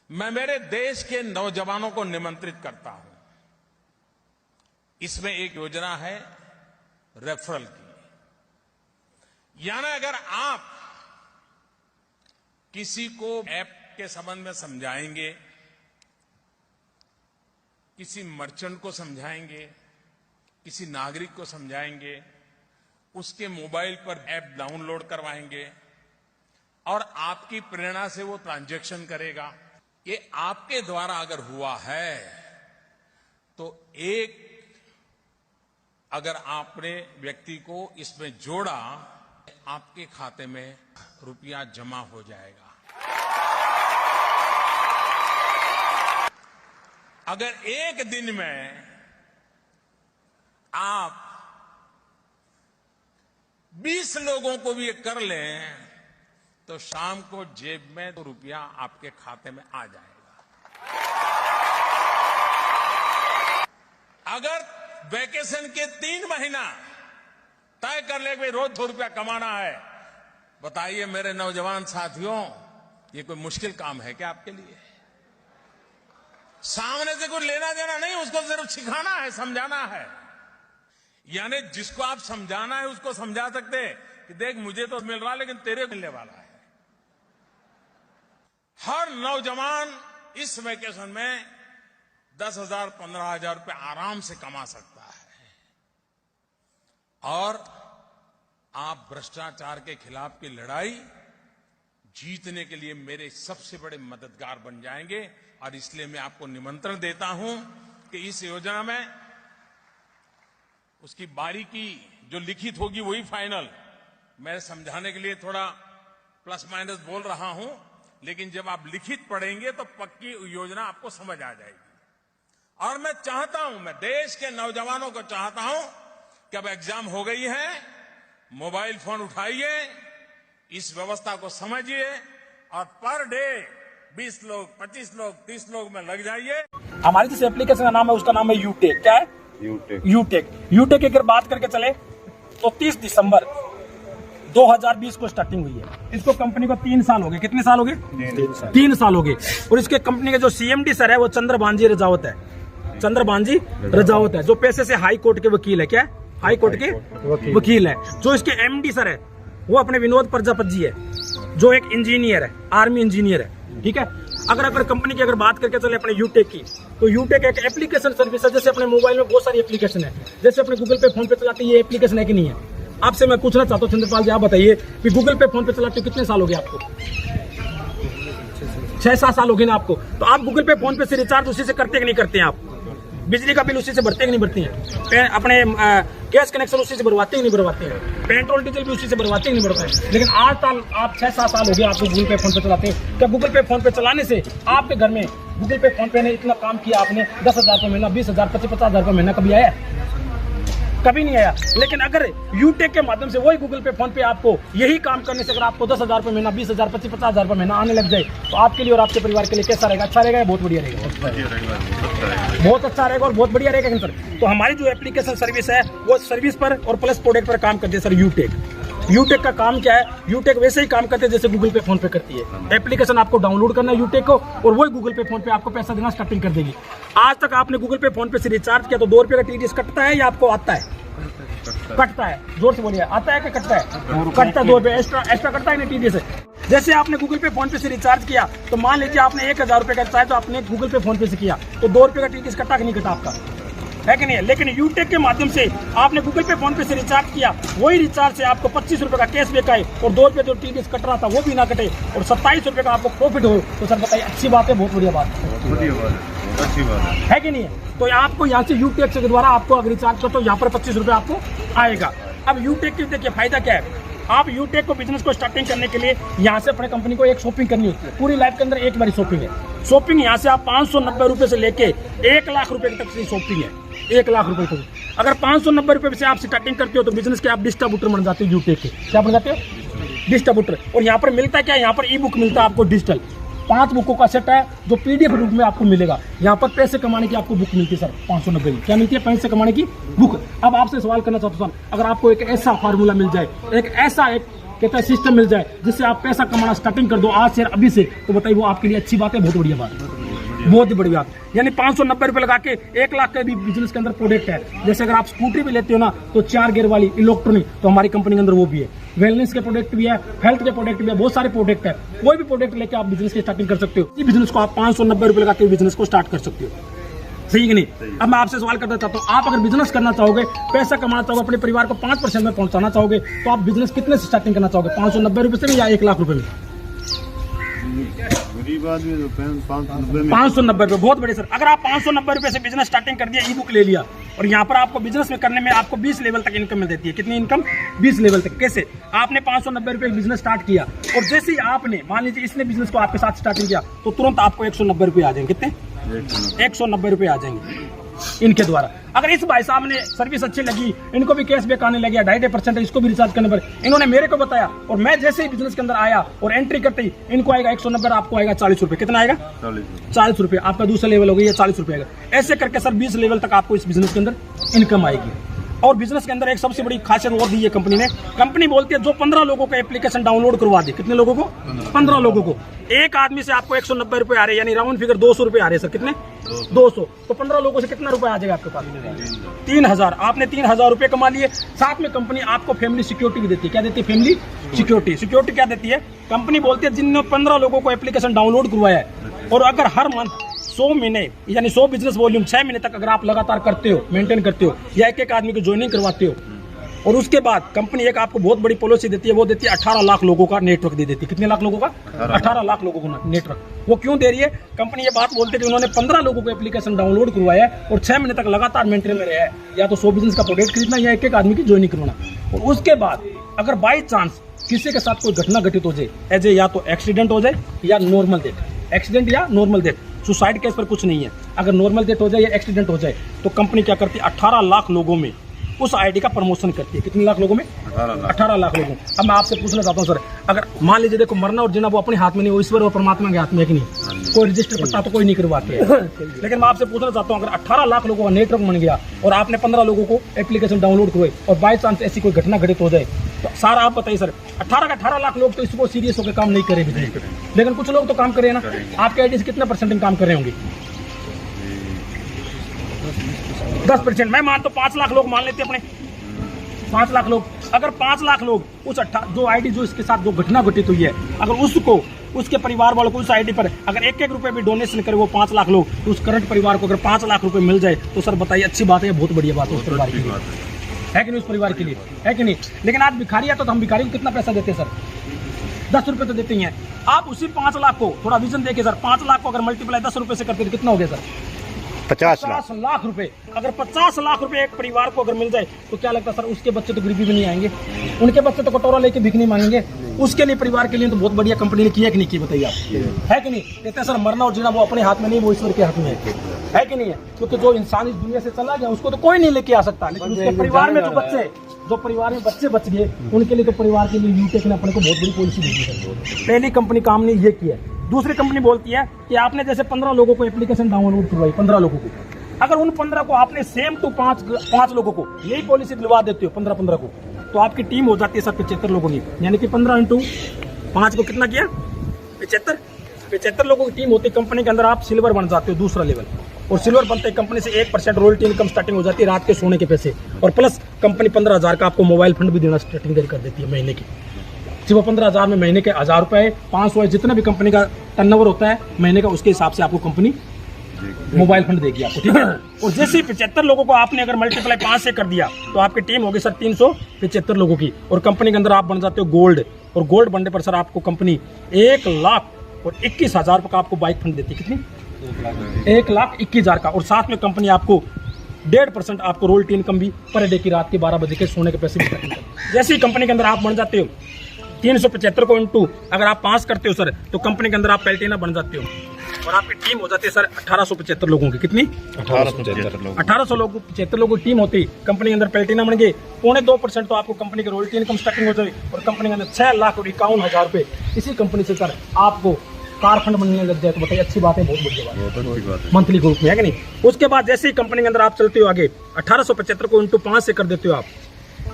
मैं मेरे देश के नौजवानों को निमंत्रित करता हूं। इसमें एक योजना है रेफरल की, यानी अगर आप किसी को ऐप के संबंध में समझाएंगे, किसी मर्चेंट को समझाएंगे, किसी नागरिक को समझाएंगे, उसके मोबाइल पर ऐप डाउनलोड करवाएंगे और आपकी प्रेरणा से वो ट्रांजैक्शन करेगा, ये आपके द्वारा अगर हुआ है तो अगर आपने व्यक्ति को इसमें जोड़ा, आपके खाते में रुपया जमा हो जाएगा। अगर एक दिन में आप 20 लोगों को भी कर लें तो शाम को जेब में तो रुपया आपके खाते में आ जाएगा। अगर वैकेशन के 3 महीना तय कर ले कि रोज 2 रुपया कमाना है, बताइए मेरे नौजवान साथियों, ये कोई मुश्किल काम है क्या आपके लिए? सामने से कुछ लेना देना नहीं, उसको सिर्फ सिखाना है, समझाना है। यानी जिसको आप समझाना है उसको समझा सकते हैं कि देख मुझे तो मिल रहा है लेकिन तेरे मिलने वाला है। हर नौजवान इस वेकेशन में 10,000 15,000 रुपए आराम से कमा सकता है और आप भ्रष्टाचार के खिलाफ की लड़ाई जीतने के लिए मेरे सबसे बड़े मददगार बन जाएंगे। और इसलिए मैं आपको निमंत्रण देता हूं कि इस योजना में उसकी बारीकी जो लिखित होगी वही फाइनल। मैं समझाने के लिए थोड़ा प्लस माइनस बोल रहा हूं, लेकिन जब आप लिखित पढ़ेंगे तो पक्की योजना आपको समझ आ जाएगी। और मैं चाहता हूं, मैं देश के नौजवानों को चाहता हूं कि अब एग्जाम हो गई है, मोबाइल फोन उठाइए, इस व्यवस्था को समझिए और पर डे 20 लोग 25 लोग 30 लोग में लग जाइए। हमारी जिस एप्लीकेशन का नाम है उसका नाम है यूटेक। क्या है? यूटेक की अगर बात करके चले तो 30 दिसंबर 2020 को स्टार्टिंग हुई है। इसको कंपनी को 3 साल हो गए। कितने साल हो गए? 3 साल हो गए। और इसके कंपनी के जो सीएमडी सर है वो चंद्रबांजी रजावत है। चंद्रबांजी रजावत है जो पैसे से हाई कोर्ट के वकील है। क्या है? हाई कोर्ट के वकील है। जो इसके एमडी सर है वो अपने विनोद प्रजापति जी है, जो एक इंजीनियर है, आर्मी इंजीनियर है। ठीक है। अगर कंपनी की अगर बात करके चले अपने यूटेक की, तो यूटेक एक एप्लीकेशन सर्विस है। जैसे अपने मोबाइल में बहुत सारी एप्लीकेशन है, जैसे अपने गूगल पे फोन पे चलाते हैं, ये एप्लीकेशन है कि नहीं है? आपसे मैं पूछना चाहता हूँ चंद्रपाल जी, आप बताइए कि गूगल पे फोन पे चलाते हो कितने साल हो गए आपको? 6-7 साल हो गए ना आपको। तो आप गूगल पे फोन पे से रिचार्ज उसी से करते कि नहीं करते हैं? आप बिजली का बिल उसी से भरते कि नहीं भरते हैं? अपने गैस कनेक्शन उसी से भरवाते ही नहीं भरवाते हैं? पेट्रोल डीजल भी उसी से भरवाते ही नहीं भरवाते हैं? लेकिन आज साल आप 6-7 साल हो गए आपको गूगल पे फोन पे चलाते हैं। क्या गूगल पे फोन पे चलाने से आपके घर में गूगल पे फोन पे ने इतना काम किया, आपने 10,000 रुपये महीना, 20,000 50,000 रुपये महीना कभी आया? कभी नहीं आया। लेकिन अगर यूटेक के माध्यम से वही गूगल पे फोन पे आपको यही काम करने से अगर आपको 10,000 रुपये महीना, 20,000 50,000 रुपये महीना आने लग जाए तो आपके लिए और आपके परिवार के लिए कैसा रहेगा? अच्छा रहेगा या बहुत बढ़िया रहेगा? बहुत अच्छा रहेगा और बहुत बढ़िया रहेगा सर। तो हमारी जो एप्लीकेशन सर्विस है वो सर्विस पर और प्लस प्रोडक्ट पर काम करती है सर यूटेक का काम क्या है? यूटेक वैसे ही काम करते हैं जैसे गूगल पे फोन पे करती है। एप्लीकेशन आपको डाउनलोड करना है यूटेक को और वही गूगल पे फोन पे आपको पैसा देना स्टार्टिंग कर देगी। आज तक आपने गूगल पे फोन पे से रिचार्ज किया तो 2 रुपये का टीडीएस कटता है या आपको आता है? कटता है। जोर से बोलिए, आता है कि कटता है? कटता है। 2 रुपये एक्स्ट्रा कटता है ना टीडीएस। जैसे आपने गूगल पे फोन पे से रिचार्ज किया तो मान लीजिए आपने 1,000 रुपये का रिचार्ज तो आपने गूगल पे फोन पे से किया तो 2 रुपये का टीडीएस कटा कि नहीं कटा आपका? है कि नहीं? लेकिन यूटेक के माध्यम से आपने गूगल पे फोन पे से रिचार्ज किया, वही रिचार्ज से आपको 25 रुपये का कैशबैक आए और 2 रुपये जो टीडीएस कट रहा था वो भी ना कटे और 27 रुपये का आपको प्रॉफिट हो। तो सर बताइए, अच्छी बात है? बहुत बढ़िया बात है कि नहीं? तो आपको यहाँ से यूटेक के द्वारा आपको अगर रिचार्ज करो तो यहाँ पर 25 रुपये आपको आएगा। अब यूटेक की देखिए फायदा क्या है। आप यूटेक को बिजनेस को स्टार्टिंग करने के लिए यहाँ से अपने कंपनी को एक शॉपिंग करनी होती है। पूरी लाइफ के अंदर एक बारी शॉपिंग है। शॉपिंग यहाँ से आप 590 रुपये से लेके 1 लाख रुपए तक की शॉपिंग है। 1 लाख रुपए तक अगर 590 रुपये से आप स्टार्टिंग करते हो तो बिजनेस के आप डिस्ट्रीब्यूटर बन जाते हो। यूटेक के क्या बन जाते हो? डिस्ट्रीब्यूटर। और यहाँ पर मिलता है क्या? यहाँ पर ई बुक मिलता है आपको डिजिटल। 5 बुकों का सेट है जो पीडीएफ रूप में आपको मिलेगा। यहाँ पर पैसे कमाने की आपको बुक मिलती है सर 590 की। क्या मिलती है? पैसे कमाने की बुक। अब आपसे सवाल करना चाहता हूँ सर, अगर आपको एक ऐसा फार्मूला मिल जाए, एक ऐसा एक कहता है सिस्टम मिल जाए जिससे आप पैसा कमाना स्टार्टिंग कर दो आज से अभी से, तो बताइए वो आपके लिए अच्छी बात है, बहुत बढ़िया बात है, बहुत ही बड़ी बात। यानी 590 रुपये लगा के 1 लाख का भी बिजनेस के अंदर प्रोडक्ट है। जैसे अगर आप स्कूटरी भी लेते हो ना तो 4 गियर वाली इलेक्ट्रॉनिक, तो हमारी कंपनी के अंदर वो भी है। वेलनेस के प्रोडक्ट भी है, हेल्थ के प्रोडक्ट भी है, बहुत सारे प्रोडक्ट है। कोई भी प्रोडक्ट लेके आप बिजनेस की स्टार्टिंग कर सकते हो। इसी बिजनेस को आप 590 रुपये लगा के बिजनेस को स्टार्ट कर सकते हो, सही कि नहीं। अब मैं आपसे सवाल करना चाहता हूँ, आप अगर बिजनेस करना चाहोगे, पैसा कमाना चाहोगे, अपने परिवार को 5% में पहुंचाना चाहोगे, तो आप बिजनेस कितने से स्टार्टिंग करना चाहोगे? 590 रुपये से या 1 लाख रुपए में? 590 रुपये बहुत बड़े सर। अगर आप 590 रुपये से बिजनेस स्टार्टिंग कर दिया, ई बुक ले लिया, और यहाँ पर आपको बिजनेस में करने में आपको 20 लेवल तक इनकम मिल देती है। कितनी इनकम? 20 लेवल तक। कैसे? आपने 590 रुपये बिजनेस स्टार्ट किया, और जैसे ही आपने मान लीजिए इसने बिजनेस को आपके साथ स्टार्टिंग किया, तो तुरंत आपको 190 रुपये आ जाएंगे। कितने? 190 रुपये आ जाएंगे इनके द्वारा। अगर इस भाई साहब ने सर्विस अच्छी लगी, इनको भी कैशबैक आने लगे, 2.5% इसको भी रिचार्ज करने पर, इन्होंने मेरे को बताया, और मैं जैसे ही बिजनेस के अंदर आया और एंट्री करते ही इनको आएगा 190, आपको आएगा 40 रुपये। कितना आएगा? 40 रुपये। आपका दूसरा लेवल हो गया, 40 रुपये आएगा। ऐसे करके सर 20 लेवल तक आपको इस बिजनेस के अंदर इनकम आएगी। और बिजनेस के अंदर एक सबसे बड़ी खासियत और दी है कंपनी ने। कंपनी बोलती है जो 15 लोगों का एप्लीकेशन डाउनलोड करवा दे। कितने लोगों को? 15 लोगों को। एक आदमी से आपको 190 रुपए आ रहे हैं, यानी राउंड फिगर 200 रुपए आ रहे हैं सर। कितने? 200। तो 15 लोगों से कितना रुपए आ जाएगा आपके पास? 3000। आपने 3000 रुपए कमा लिए। साथ में कंपनी आपको फैमिली सिक्योरिटी भी देती है। क्या देती है? Family security. सिक्योरिटी क्या देती है? कंपनी बोलती है जिनने 15 लोगों को एप्लीकेशन डाउनलोड करवाया है, और अगर हर मंथ 100 महीने यानी 100 बिजनेस वॉल्यूम 6 महीने तक अगर आप लगातार करते हो, मेंटेन करते हो, या एक आदमी को ज्वाइनिंग करवाते हो, और उसके बाद कंपनी एक आपको बहुत बड़ी पॉलिसी देती है, वो देती है 18 लाख लोगों का नेटवर्क दे देती है। कितने लाख लोगों का? 18 लाख लोगों को नेटवर्क। वो क्यों दे रही है? कंपनी ये बात बोलती है कि उन्होंने 15 लोगों को एप्लीकेशन डाउनलोड करवाया है और 6 महीने तक लगातार मेंटेन में रहा है, या तो 100 बिजनेस का प्रोडक्ट खरीदना या एक आदमी की ज्वाइनिंग करवाना। और उसके बाद अगर बाई चांस किसी के साथ कोई घटना घटित हो जाए, एज ए या तो एक्सीडेंट हो जाए या नॉर्मल डेथ, एक्सीडेंट या नॉर्मल डेथ, सुसाइड केस पर कुछ नहीं है, अगर नॉर्मल डेथ हो जाए या एक्सीडेंट हो जाए, तो कंपनी क्या करती है? 18 लाख लोगों में उस आईडी का प्रमोशन करती है। कितने लाख लोगों में? 18 लाख लोगों। अब मैं आपसे पूछना चाहता हूँ सर, अगर मान लीजिए देखो मरना और जीना वो अपने हाथ में नहीं, वो ईश्वर और परमात्मा के हाथ में है कि नहीं? कोई रजिस्टर पट्टा तो कोई नहीं करवाते हैं। लेकिन मैं आपसे पूछना चाहता हूँ, अगर 18 लाख लोगों का नेटवर्क बन गया और आपने 15 लोगों को एप्लीकेशन डाउनलोड करवाई, और बाई चांस ऐसी कोई घटना घटित हो जाए, तो सारा आप बताइए सर, 18 लाख लोग तो इसको सीरियस होकर काम नहीं करे भी, लेकिन कुछ लोग तो काम करे ना। आपके आईडी से कितने परसेंट काम कर रहे होंगे? 10%। मैं मान तो 5 लाख लोग मान लेते अपने, 5 लाख लोग। अगर 5 लाख लोग उस जो आईडी जो इसके साथ जो घटना घटित हुई है, अगर उसको उसके परिवार वालों को उस आईडी पर अगर 1-1 रुपए भी डोनेशन करे वो 5 लाख लोग, तो उस करंट परिवार को अगर 5 लाख रुपए मिल जाए, तो सर बताइए अच्छी बात है, बहुत बढ़िया बात है उस परिवार के लिए, है कि नहीं? उस परिवार के लिए है कि नहीं? लेकिन आज भिखारी है तो हम भिखारी को कितना पैसा देते हैं सर? 10 रुपए तो देते ही हैं। आप उसी 5 लाख को थोड़ा विजन देखिए सर, 5 लाख को अगर मल्टीप्लाई 10 रुपए से करते तो कितना हो गया सर? 50 लाख रुपए। अगर 50 लाख रुपए एक परिवार को अगर मिल जाए, तो क्या लगता है सर, उसके बच्चे तो गरीबी में नहीं आएंगे, उनके बच्चे तो कटोरा लेके भीख नहीं मांगेंगे। उसके लिए परिवार के लिए तो बहुत बढ़िया कंपनी ने किया कि नहीं की? बताइए आप, है कि नहीं? कहते हैं सर मरना और जीना वो अपने हाथ में नहीं, वो ईश्वर के हाथ में है कि नहीं है? क्योंकि जो इंसान इस दुनिया से चला गया उसको तो कोई नहीं लेके आ सकता, लेकिन उसके परिवार में जो परिवार में बच्चे बच गए, उनके लिए तो परिवार के लिए यूटेक ने अपने को बहुत बड़ी पॉलिसी दी है। पहली कंपनी काम ने ये किया है। दूसरी कंपनी बोलती है कि आपने जैसे 15 लोगों को एप्लीकेशन डाउनलोड करवाई, 15 लोगों को, अगर उन 15 को आपने सेम टू 5 लोगों को यही पॉलिसी दिलवा देते हो, 15 को, तो आपकी टीम हो जाती है सर 75 लोगों की। यानी कि 15 × 5 को कितना किया? 75 लोगों की टीम होती है कंपनी के अंदर। आप सिल्वर बन जाते हो, दूसरा लेवल। और सिल्वर बनते कंपनी से 1% रॉयल्टी इनकम स्टार्टिंग हो जाती है, रात के सोने के पैसे, और प्लस कंपनी 15,000 का आपको मोबाइल फंड भी देना स्टार्टिंग कर देती है महीने की। सिर्फ 15,000 में महीने के 1000 रुपए, 500 है, जितना भी कंपनी का टर्नओवर होता है महीने का, उसके हिसाब से आपको कंपनी मोबाइल फंड देगी आपको, ठीक है। और जैसे 75 लोगों को आपने अगर मल्टीप्लाई 5 से कर दिया, तो आपकी टीम होगी सर 375 लोगों की, और कंपनी के अंदर आप बन जाते हो गोल्ड। और गोल्ड बनने पर सर आपको कंपनी 1,21,000 रुपये का आपको बाइक फंड देती है। कितनी? 1,21,000 का। और साथ में कंपनी आपको 1.5% आपको रॉयल्टी इनकम भी पर डे की, रात के 12 बजे के सोने के पैसे भी। जैसे ही कंपनी के अंदर आप बन जाते हो 375 को इंटू अगर आप 5 करते हो सर, तो कंपनी के अंदर आप प्लेटिना बन जाते हो, और आपकी टीम हो जाती है सर 1875 लोगों की। कितनी? 1875 लोगों की टीम होती है कंपनी के अंदर, प्लेटिना बन गए। 0.2% तो आपको कंपनी की रॉयल्टी इनकम स्टार्टिंग हो जाए, और कंपनी के अंदर 6,51,000 रुपए इसी कंपनी से सर आपको कार फंड बनने लग जाए, तो बताइए अच्छी बात है, बहुत बढ़िया बात है, मंथली ग्रुप में, है कि नहीं? उसके बाद जैसे ही कंपनी के अंदर आप चलते हो आगे, 1875 को इंटू 5 से कर देते हो आप,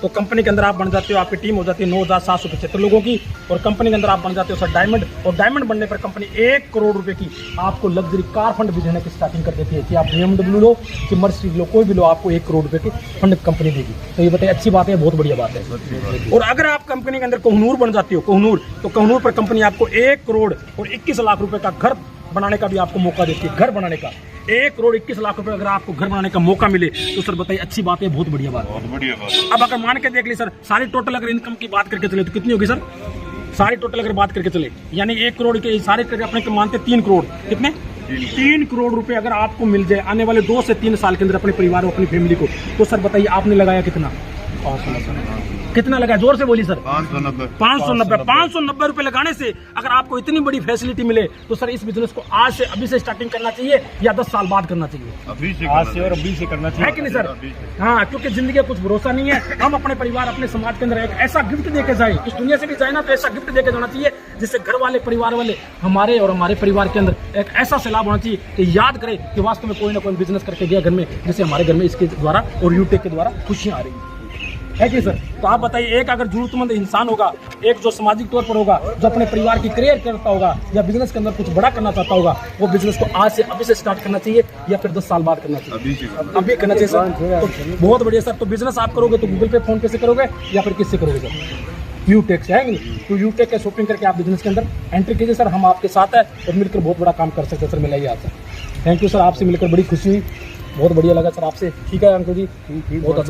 तो कंपनी के अंदर आप बन जाते हो, आपकी टीम हो जाती है 9,775 लोगों की, और कंपनी के अंदर आप बन जाते हो सर डायमंड, और डायमंड बनने पर कंपनी 1 करोड़ रुपए की आपको लग्जरी कार फंड भी देने की स्टार्टिंग कर देती है कि आप BMW लो कि मर्सिडीज लो, कोई भी लो, आपको 1 करोड़ रुपए की फंड कंपनी देगी। तो ये बताइए, अच्छी बात है, बहुत बढ़िया बात है। और अगर आप कंपनी के अंदर कोहनूर बन जाती हो, कोहनूर, तो कोहनूर पर कंपनी आपको 1 करोड़ और 21 लाख रुपए का घर बनाने का भी आपको मौका देती है। घर बनाने का 1 करोड़ 21 लाख रुपए अगर आपको घर बनाने का मौका मिले तो सर बताइए, अच्छी बात है, बहुत बढ़िया बात है। अब अगर मान के देख ली सर, सारी टोटल अगर इनकम की बात करके चले तो कितनी होगी सर? सारी टोटल अगर बात करके चले यानी 1 करोड़ के सारे करके अपने मानते 3 करोड़, कितने 3 करोड़ रुपए अगर आपको मिल जाए आने वाले 2 से 3 साल के अंदर अपने परिवार और अपनी फैमिली को, तो सर बताइए आपने लगाया कितना? कितना लगा? जोर से बोली सर। 590 रुपए लगाने से अगर आपको इतनी बड़ी फैसिलिटी मिले तो सर इस बिजनेस को आज से अभी से स्टार्टिंग करना चाहिए या 10 साल बाद करना चाहिए? आज से और अभी से करना चाहिए, है कि नहीं सर? हाँ, क्योंकि जिंदगी का कुछ भरोसा नहीं है। हम अपने परिवार, अपने समाज के अंदर एक ऐसा गिफ्ट देके जाए, इस दुनिया से भी जाए ना तो ऐसा गिफ्ट देके जाना चाहिए जिससे घर वाले, परिवार वाले, हमारे और हमारे परिवार के अंदर एक ऐसा सैलाब होना चाहिए कि याद करे कि वास्तव में कोई ना कोई बिजनेस करके गया घर में, जिससे हमारे घर में इसके द्वारा और यूटेक के द्वारा खुशियां आ रही है कि सर? तो आप बताइए, एक अगर जरूरतमंद इंसान होगा, एक जो सामाजिक तौर पर होगा, जो अपने परिवार की करियर करता होगा या बिजनेस के अंदर कुछ बड़ा करना चाहता होगा, वो बिजनेस को आज से अभी से स्टार्ट करना चाहिए या फिर 10 साल बाद करना चाहिए? अभी करना चाहिए सर। तो बहुत बढ़िया सर। तो बिजनेस आप करोगे तो गूगल पे, फोन पे से करोगे या फिर किससे करोगे सर? यूटेक से, है कि नहीं? तो यूटेक का शॉपिंग करके आप बिजनेस के अंदर एंट्री कीजिए सर, हम आपके साथ है और मिलकर बहुत बड़ा काम कर सकते हैं सर। मिलाइए आपसे। थैंक यू सर, आपसे मिलकर बड़ी खुशी हुई, बहुत बढ़िया लगा सर आपसे। ठीक है अंकुर जी, बहुत अच्छा लगा।